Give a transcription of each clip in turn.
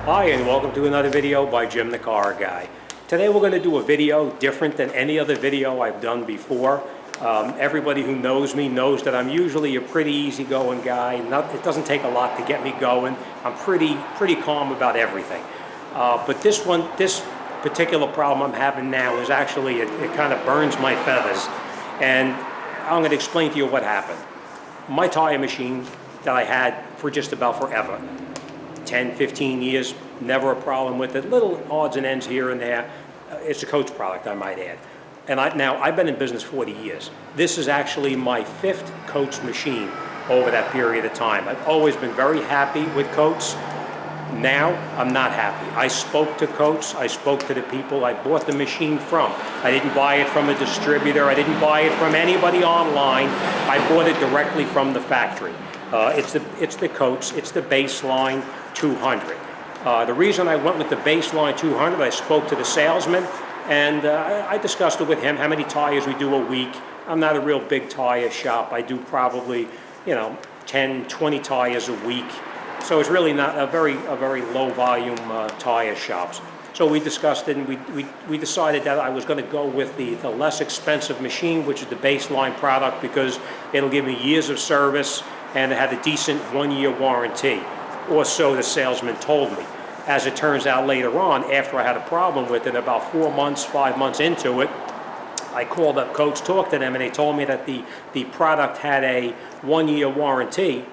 Hi, and welcome to another video by Jim the Car Guy. Today we're going to do a video different than any other video I've done before. Everybody who knows me knows that I'm usually a pretty easygoing guy. It doesn't take a lot to get me going. I'm pretty calm about everything. But this particular problem I'm having now is actually, it kind of burns my feathers. And I'm going to explain to you what happened. My tire machine that I had for just about forever, 10, 15 years, never a problem with it. Little odds and ends here and there. It's a Coach product, I might add. And I've been in business 40 years. This is actually my 5th Coach machine over that period of time. I've always been very happy with Coach. Now, I'm not happy. I spoke to Coach. I spoke to the people I bought the machine from. I didn't buy it from a distributor. I didn't buy it from anybody online. I bought it directly from the factory. It's the Coach. It's the Baseline 200. The reason I went with the Baseline 200, I spoke to the salesman, and I discussed it with him, how many tires we do a week. I'm not a real big tire shop. I do probably, 10, 20 tires a week. So it's really not a very low volume tire shops. So we discussed it, and we decided that I was going to go with the less expensive machine, which is the Baseline product, because it'll give me years of service and it had a decent 1-year warranty, or so the salesman told me. As it turns out later on, after I had a problem with it, about 4 months, 5 months into it, I called up Coach, talked to them, and they told me that the product had a 1-year warranty,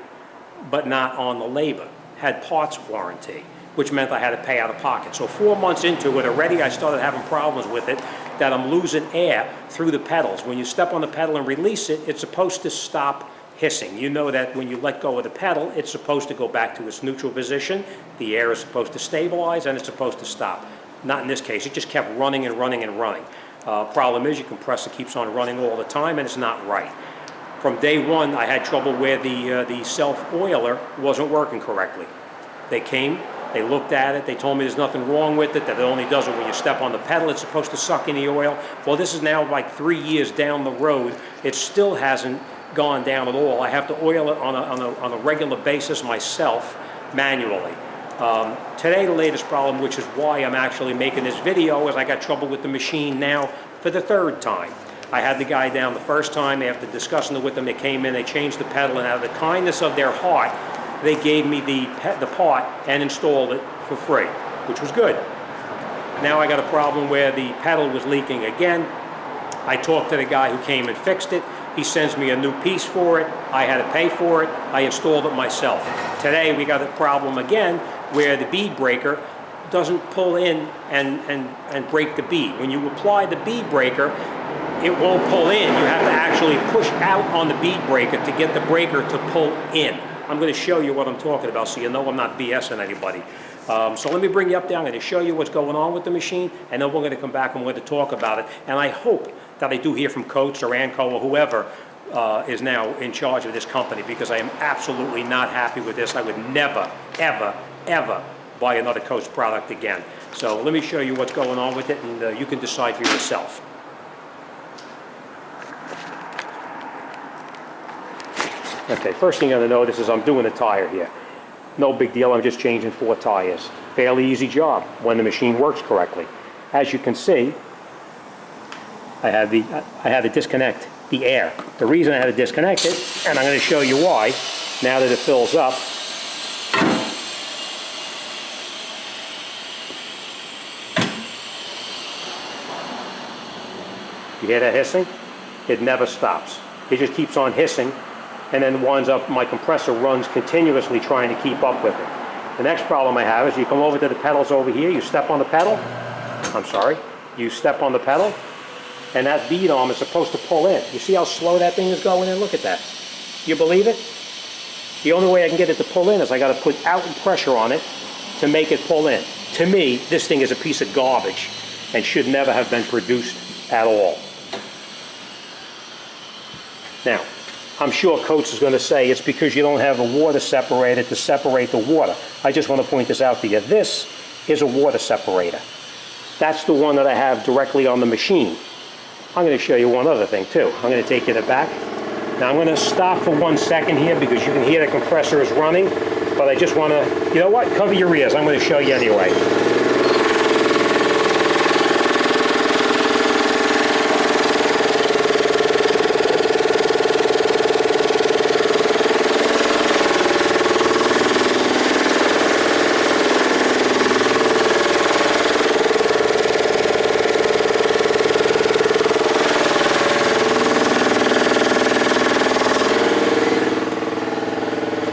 but not on the labor, had parts warranty, which meant I had to pay out of pocket. So 4 months into it, already I started having problems with it, that I'm losing air through the pedals. When you step on the pedal and release it, it's supposed to stop hissing. You know that when you let go of the pedal, it's supposed to go back to its neutral position. The air is supposed to stabilize and it's supposed to stop. Not in this case. It just kept running and running and running. Problem is, your compressor keeps on running all the time and it's not right. From day one, I had trouble where the self-oiler wasn't working correctly. They came, they looked at it, they told me there's nothing wrong with it, that it only does it when you step on the pedal. It's supposed to suck in the oil. Well, this is now like 3 years down the road. It still hasn't gone down at all. I have to oil it on a regular basis myself, manually. Today, the latest problem, which is why I'm actually making this video, is I got trouble with the machine now for the 3rd time. I had the guy down the first time. After discussing it with them, they came in, they changed the pedal, and out of the kindness of their heart, they gave me the part and installed it for free, which was good. Now I got a problem where the pedal was leaking again. I talked to the guy who came and fixed it. He sends me a new piece for it. I had to pay for it. I installed it myself. Today we got a problem again where the bead breaker doesn't pull in and break the bead. When you apply the bead breaker, it won't pull in. You have to actually push out on the bead breaker to get the breaker to pull in. I'm going to show you what I'm talking about so you know I'm not BSing anybody. So let me bring you up there. I'm going to show you what's going on with the machine, and then we're going to come back and we're going to talk about it. And I hope that I do hear from Coach or Ammco or whoever is now in charge of this company, because I am absolutely not happy with this. I would never, ever, ever buy another Coach product again. So let me show you what's going on with it, and you can decide for yourself. Okay, first thing you're going to notice is I'm doing a tire here. No big deal, I'm just changing 4 tires. Fairly easy job when the machine works correctly. As you can see, I had to disconnect the air. The reason I had to disconnect it, and I'm going to show you why, now that it fills up. You hear that hissing? It never stops. It just keeps on hissing, and then winds up, my compressor runs continuously trying to keep up with it. The next problem I have is you come over to the pedals over here, you step on the pedal, you step on the pedal, and that bead arm is supposed to pull in. You see how slow that thing is going in? Look at that. You believe it? The only way I can get it to pull in is I got to put outward pressure on it to make it pull in. To me, this thing is a piece of garbage and should never have been produced at all. Now, I'm sure Coach is going to say it's because you don't have a water separator to separate the water. I just want to point this out to you. This is a water separator. That's the one that I have directly on the machine. I'm going to show you one other thing too. I'm going to take you to the back. Now I'm going to stop for 1 second here because you can hear the compressor is running. but I just want to, you know what, cover your ears. I'm going to show you anyway.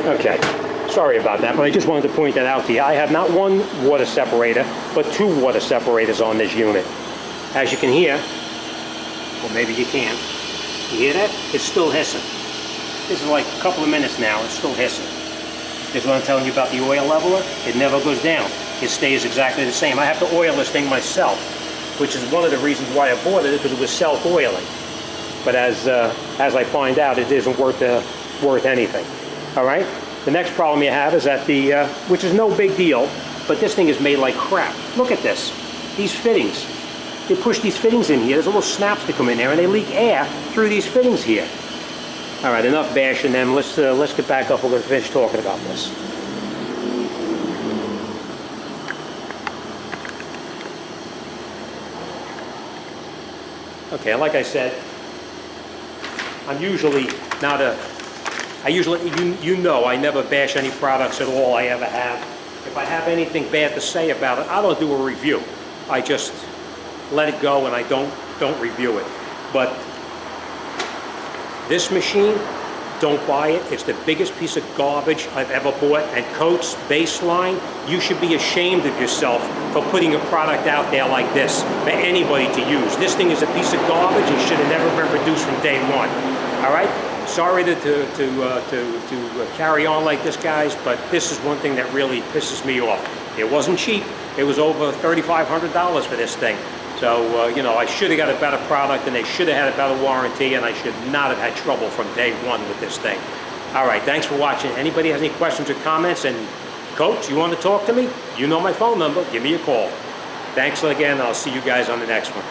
Okay, sorry about that, but I just wanted to point that out to you. I have not one water separator, but 2 water separators on this unit. As you can hear, or maybe you can't, you hear that? It's still hissing. This is like a couple of minutes now, it's still hissing. This is what I'm telling you about the oil leveler. It never goes down. It stays exactly the same. I have to oil this thing myself, which is one of the reasons why I bought it, because it was self-oiling. But as I find out, it isn't worth anything. All right. The next problem you have is that which is no big deal, but this thing is made like crap. Look at this. These fittings. They push these fittings in here. There's little snaps that come in there, and they leak air through these fittings here. All right. Enough bashing them. Let's get back up. We're going to finish talking about this. Okay. Like I said, I'm usually not a. You know, I never bash any products at all I ever have. If I have anything bad to say about it, I don't do a review. I just let it go and I don't review it. But this machine, don't buy it. It's the biggest piece of garbage I've ever bought. And Coats Baseline, you should be ashamed of yourself for putting a product out there like this for anybody to use. This thing is a piece of garbage and should have never been produced from day one. All right? Sorry to carry on like this, guys, but this is one thing that really pisses me off. It wasn't cheap. It was over $3,500 for this thing. So, you know, I should have got a better product, and they should have had a better warranty, and I should not have had trouble from day one with this thing. All right, thanks for watching. Anybody has any questions or comments? And, Coach, you want to talk to me? You know my phone number. Give me a call. Thanks again. I'll see you guys on the next one.